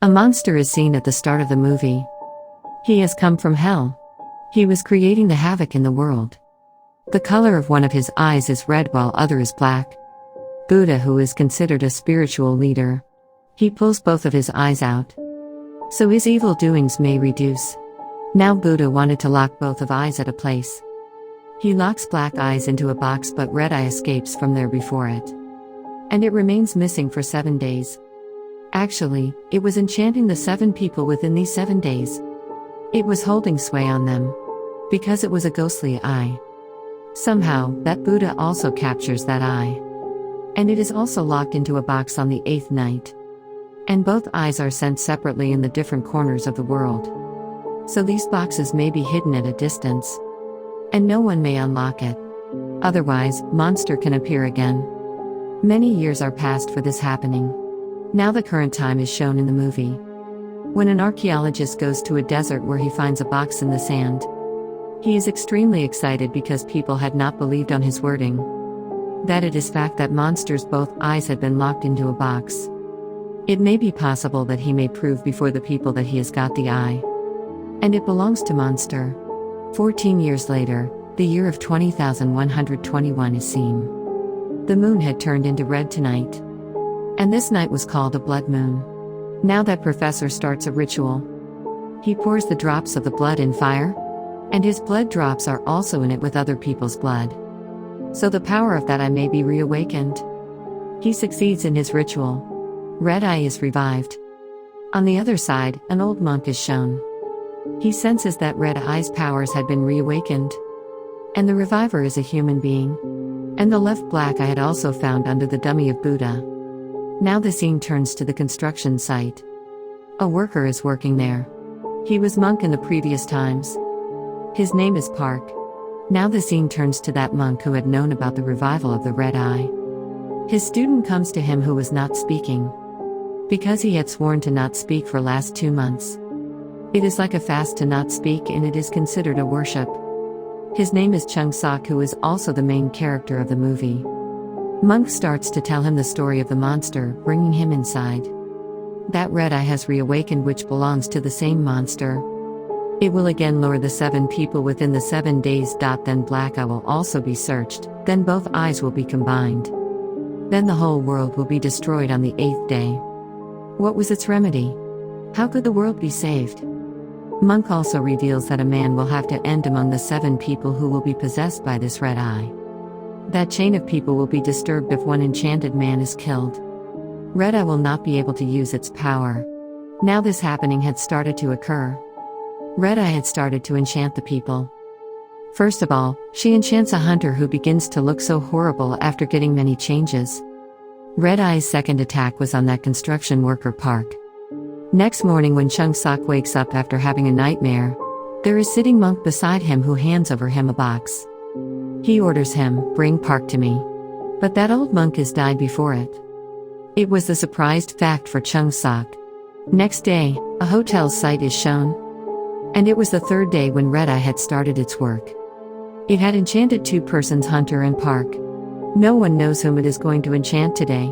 A monster is seen at the start of the movie. He has come from hell. He was creating the havoc in the world. The color of one of his eyes is red while other is black. Buddha, who is considered a spiritual leader, he pulls both of his eyes out, so his evil doings may reduce. Now Buddha wanted to lock both of eyes at a place. He locks black eyes into a box, but red eye escapes from there before it. And it remains missing for 7 days. Actually, it was enchanting the 7 people within these 7 days. It was holding sway on them, because it was a ghostly eye. Somehow, that Buddha also captures that eye. And it is also locked into a box on the 8th night. And both eyes are sent separately in the different corners of the world. So these boxes may be hidden at a distance. And no one may unlock it. Otherwise, monster can appear again. Many years are passed for this happening. Now the current time is shown in the movie. When an archaeologist goes to a desert where he finds a box in the sand, he is extremely excited because people had not believed on his wording. That it is fact that monster's both eyes had been locked into a box. It may be possible that he may prove before the people that he has got the eye. And it belongs to monster. 14 years later, the year of 20,121 is seen. The moon had turned into red tonight. And this night was called a blood moon. Now that professor starts a ritual. He pours the drops of the blood in fire, and his blood drops are also in it with other people's blood. So the power of that eye may be reawakened. He succeeds in his ritual. Red eye is revived. On the other side, an old monk is shown. He senses that red eye's powers had been reawakened. And the reviver is a human being. And the left black eye had also found under the dummy of Buddha. Now the scene turns to the construction site. A worker is working there. He was monk in the previous times. His name is Park. Now the scene turns to that monk who had known about the revival of the red eye. His student comes to him who was not speaking, because he had sworn to not speak for last 2 months. It is like a fast to not speak, and it is considered a worship. His name is Chung Sok, who is also the main character of the movie. Monk starts to tell him the story of the monster, bringing him inside. That red eye has reawakened, which belongs to the same monster. It will again lure the 7 people within the 7 days. Then black eye will also be searched, then both eyes will be combined. Then the whole world will be destroyed on the 8th day. What was its remedy? How could the world be saved? Monk also reveals that a man will have to end among the 7 people who will be possessed by this red eye. That chain of people will be disturbed if one enchanted man is killed. Red eye will not be able to use its power. Now this happening had started to occur. Red eye had started to enchant the people. First of all, she enchants a hunter who begins to look so horrible after getting many changes. Red eye's second attack was on that construction worker Park. Next morning when Chung Sok wakes up after having a nightmare, there is sitting monk beside him who hands over him a box. He orders him, "Bring Park to me." But that old monk has died before it. It was the surprised fact for Chung Sok. Next day, a hotel site is shown. And it was the 3rd day when Red Eye had started its work. It had enchanted 2 persons, Hunter and Park. No one knows whom it is going to enchant today.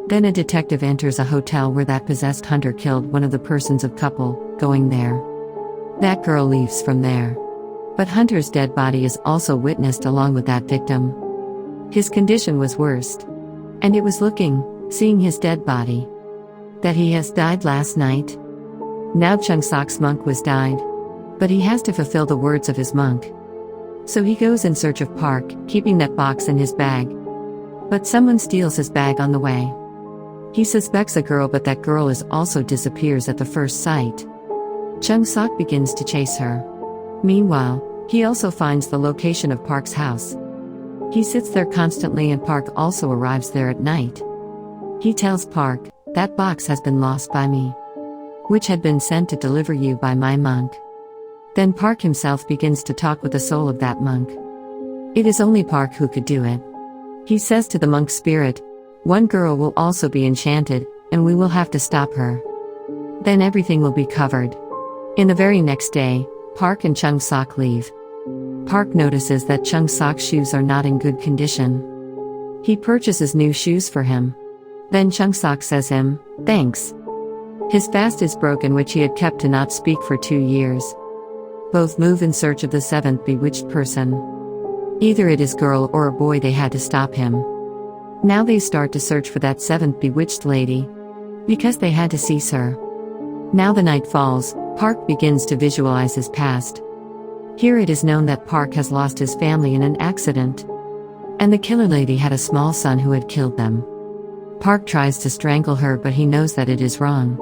Then a detective enters a hotel where that possessed hunter killed one of the persons of couple, going there. That girl leaves from there. But Hunter's dead body is also witnessed along with that victim. His condition was worst. And it was seeing his dead body, that he has died last night. Now Chung Sok's monk was died. But he has to fulfill the words of his monk. So he goes in search of Park, keeping that box in his bag. But someone steals his bag on the way. He suspects a girl, but that girl also disappears at the first sight. Chung Sok begins to chase her. Meanwhile, he also finds the location of Park's house. He sits there constantly, and Park also arrives there at night. He tells Park, "That box has been lost by me, which had been sent to deliver you by my monk." Then Park himself begins to talk with the soul of that monk. It is only Park who could do it. He says to the monk's spirit, "One girl will also be enchanted, and we will have to stop her. Then everything will be covered." In the very next day, Park and Chung Sok leave. Park notices that Chung Sok's shoes are not in good condition. He purchases new shoes for him. Then Chung Sok says him, "Thanks." His fast is broken, which he had kept to not speak for 2 years. Both move in search of the 7th bewitched person. Either it is girl or a boy, they had to stop him. Now they start to search for that 7th bewitched lady, because they had to seize her. Now the night falls, Park begins to visualize his past. Here it is known that Park has lost his family in an accident, and the killer lady had a small son who had killed them. Park tries to strangle her, but he knows that it is wrong.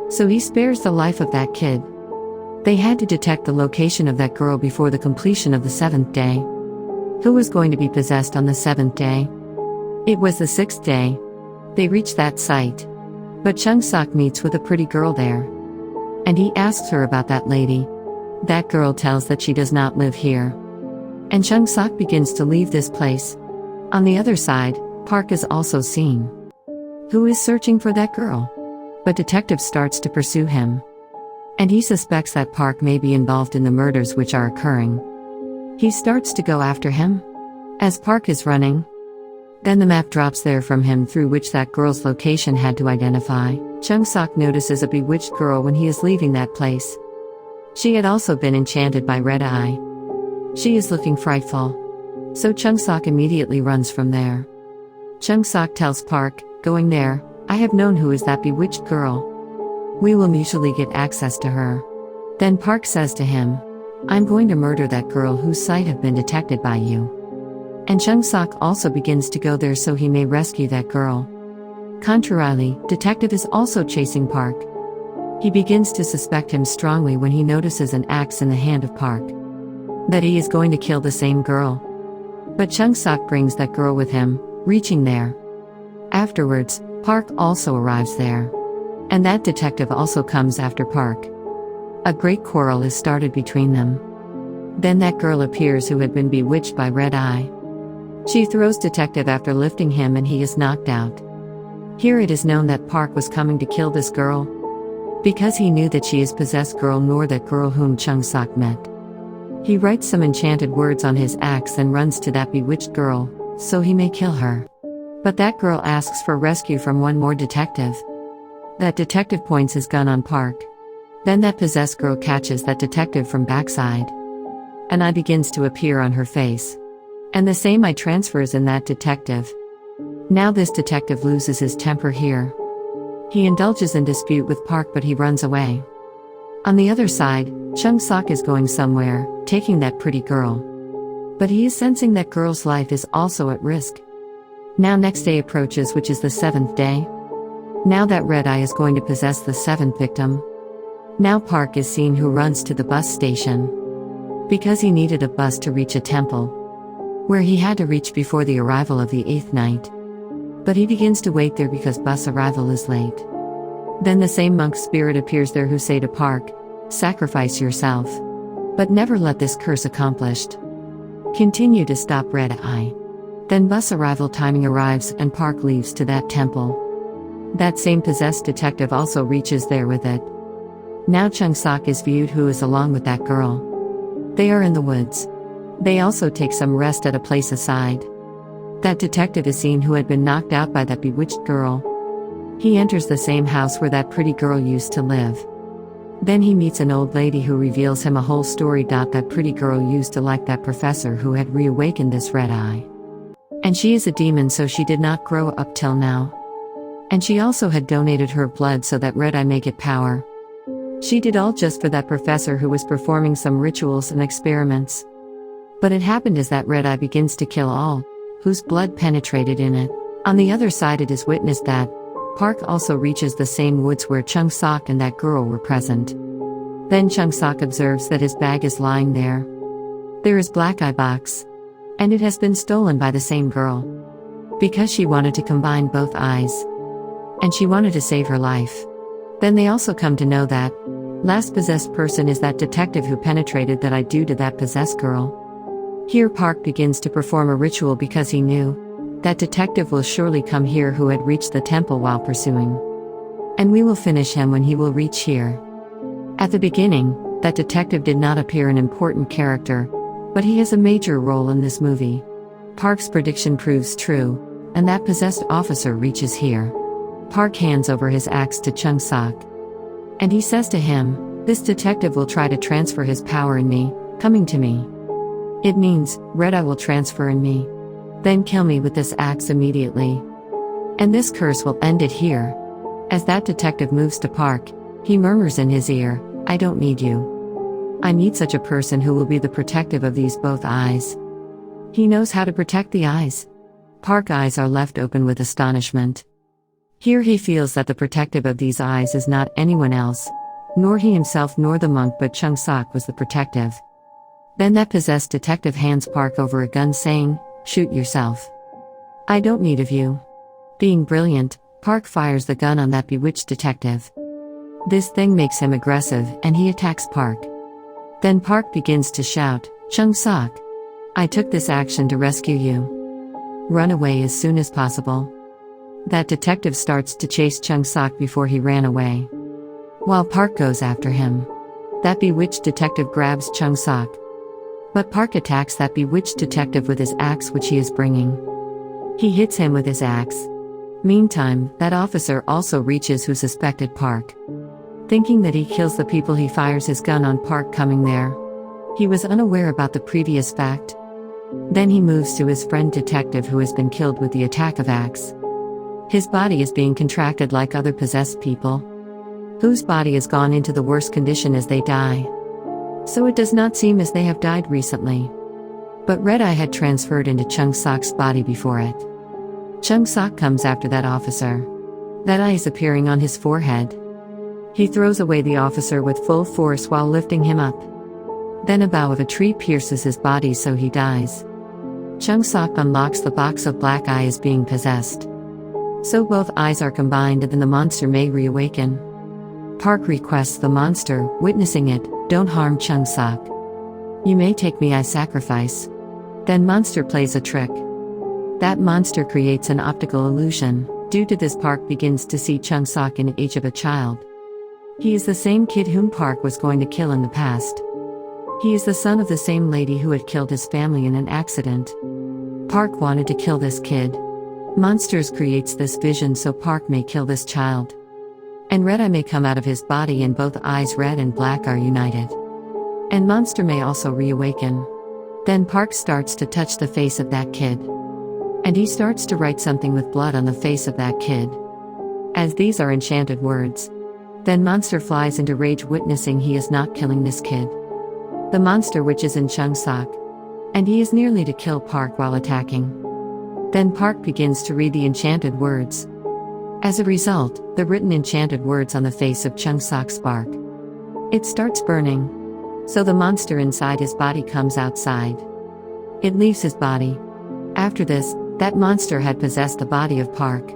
So he spares the life of that kid. They had to detect the location of that girl before the completion of the 7th day. Who was going to be possessed on the 7th day? It was the 6th day. They reach that site. But Chung Sok meets with a pretty girl there. And he asks her about that lady. That girl tells that she does not live here. And Chung Sok begins to leave this place. On the other side, Park is also seen. Who is searching for that girl? But detective starts to pursue him. And he suspects that Park may be involved in the murders which are occurring. He starts to go after him. As Park is running, then the map drops there from him through which that girl's location had to identify. Chung Sok notices a bewitched girl when he is leaving that place. She had also been enchanted by Red Eye. She is looking frightful. So Chung Sok immediately runs from there. Chung Sok tells Park, going there, I have known who is that bewitched girl. We will mutually get access to her. Then Park says to him, I'm going to murder that girl whose sight have been detected by you. And Chung Sok also begins to go there so he may rescue that girl. Contrarily, detective is also chasing Park. He begins to suspect him strongly when he notices an axe in the hand of Park. That he is going to kill the same girl. But Chung Sok brings that girl with him, reaching there. Afterwards, Park also arrives there. And that detective also comes after Park. A great quarrel is started between them. Then that girl appears who had been bewitched by Red Eye. She throws detective after lifting him and he is knocked out. Here it is known that Park was coming to kill this girl, because he knew that she is possessed girl nor that girl whom Chung Sok met. He writes some enchanted words on his axe and runs to that bewitched girl, so he may kill her. But that girl asks for rescue from one more detective. That detective points his gun on Park. Then that possessed girl catches that detective from backside. An eye begins to appear on her face. And the same eye transfers in that detective. Now this detective loses his temper here. He indulges in dispute with Park, but he runs away. On the other side, Chung Sok is going somewhere, taking that pretty girl. But he is sensing that girl's life is also at risk. Now next day approaches, which is the 7th day. Now that Red Eye is going to possess the 7th victim. Now Park is seen who runs to the bus station. Because he needed a bus to reach a temple, where he had to reach before the arrival of the 8th night. But he begins to wait there because bus arrival is late. Then the same monk's spirit appears there who say to Park, sacrifice yourself. But never let this curse accomplished. Continue to stop Red Eye. Then bus arrival timing arrives and Park leaves to that temple. That same possessed detective also reaches there with it. Now Chung Sok is viewed who is along with that girl. They are in the woods. They also take some rest at a place aside. That detective is seen who had been knocked out by that bewitched girl. He enters the same house where that pretty girl used to live. Then he meets an old lady who reveals him a whole story. That pretty girl used to like that professor who had reawakened this Red Eye. And she is a demon, so she did not grow up till now. And she also had donated her blood so that Red Eye may get power. She did all just for that professor who was performing some rituals and experiments. But it happened as that Red Eye begins to kill all whose blood penetrated in it. On the other side it is witnessed that Park also reaches the same woods where Chung Sok and that girl were present. Then Chung Sok observes that his bag is lying there. There is Black Eye box. And it has been stolen by the same girl. Because she wanted to combine both eyes. And she wanted to save her life. Then they also come to know that last possessed person is that detective who penetrated that eye due to that possessed girl. Here Park begins to perform a ritual because he knew that detective will surely come here who had reached the temple while pursuing. And we will finish him when he will reach here. At the beginning, that detective did not appear an important character, but he has a major role in this movie. Park's prediction proves true, and that possessed officer reaches here. Park hands over his axe to Chung Sok. And he says to him, "This detective will try to transfer his power in me, coming to me. It means, Red Eye will transfer in me. Then kill me with this axe immediately. And this curse will end it here." As that detective moves to Park, he murmurs in his ear, "I don't need you. I need such a person who will be the protective of these both eyes." He knows how to protect the eyes. Park's eyes are left open with astonishment. Here he feels that the protective of these eyes is not anyone else, nor he himself nor the monk, but Chung Sok was the protective. Then that possessed detective hands Park over a gun saying, "Shoot yourself. I don't need of you." Being brilliant, Park fires the gun on that bewitched detective. This thing makes him aggressive and he attacks Park. Then Park begins to shout, "Chung Sok, I took this action to rescue you. Run away as soon as possible." That detective starts to chase Chung Sok before he ran away, while Park goes after him. That bewitched detective grabs Chung Sok, but Park attacks that bewitched detective with his axe which he is bringing. He hits him with his axe. Meantime, that officer also reaches who suspected Park. Thinking that he kills the people, he fires his gun on Park coming there. He was unaware about the previous fact. Then he moves to his friend detective who has been killed with the attack of axe. His body is being contracted like other possessed people, whose body has gone into the worst condition as they die. So it does not seem as they have died recently. But Red Eye had transferred into Chung Sok's body before it. Chung Sok comes after that officer. That eye is appearing on his forehead. He throws away the officer with full force while lifting him up. Then a bough of a tree pierces his body so he dies. Chung Sok unlocks the box of black eye as being possessed. So both eyes are combined and then the monster may reawaken. Park requests the monster, witnessing it, "Don't harm Chung Sok. You may take me as sacrifice." Then monster plays a trick. That monster creates an optical illusion. Due to this, Park begins to see Chung Sok in the age of a child. He is the same kid whom Park was going to kill in the past. He is the son of the same lady who had killed his family in an accident. Park wanted to kill this kid. Monsters creates this vision so Park may kill this child. And Red Eye may come out of his body and both eyes red and black are united. And monster may also reawaken. Then Park starts to touch the face of that kid. And he starts to write something with blood on the face of that kid, as these are enchanted words. Then monster flies into rage, witnessing he is not killing this kid. The monster which is in Chung Sok, and he is nearly to kill Park while attacking. Then Park begins to read the enchanted words. As a result, the written enchanted words on the face of Chung Sok spark. It starts burning. So the monster inside his body comes outside. It leaves his body. After this, that monster had possessed the body of Park.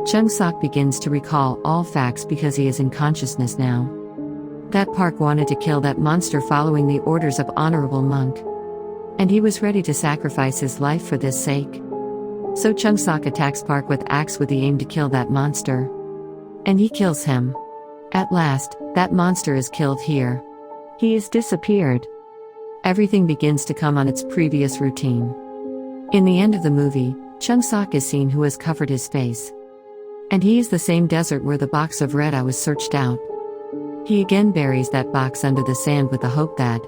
Chung Sok begins to recall all facts because he is in consciousness now. That Park wanted to kill that monster following the orders of Honorable Monk. And he was ready to sacrifice his life for this sake. So Chung Sok attacks Park with axe with the aim to kill that monster. And he kills him. At last, that monster is killed here. He is disappeared. Everything begins to come on its previous routine. In the end of the movie, Chung Sok is seen who has covered his face. And he is the same desert where the box of red eye was searched out. He again buries that box under the sand with the hope that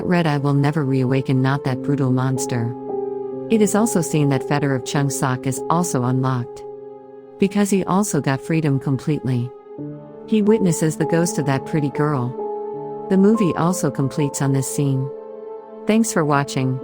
red eye will never reawaken, not that brutal monster. It is also seen that fetter of Chung Sok is also unlocked, because he also got freedom completely. He witnesses the ghost of that pretty girl. The movie also completes on this scene. Thanks for watching.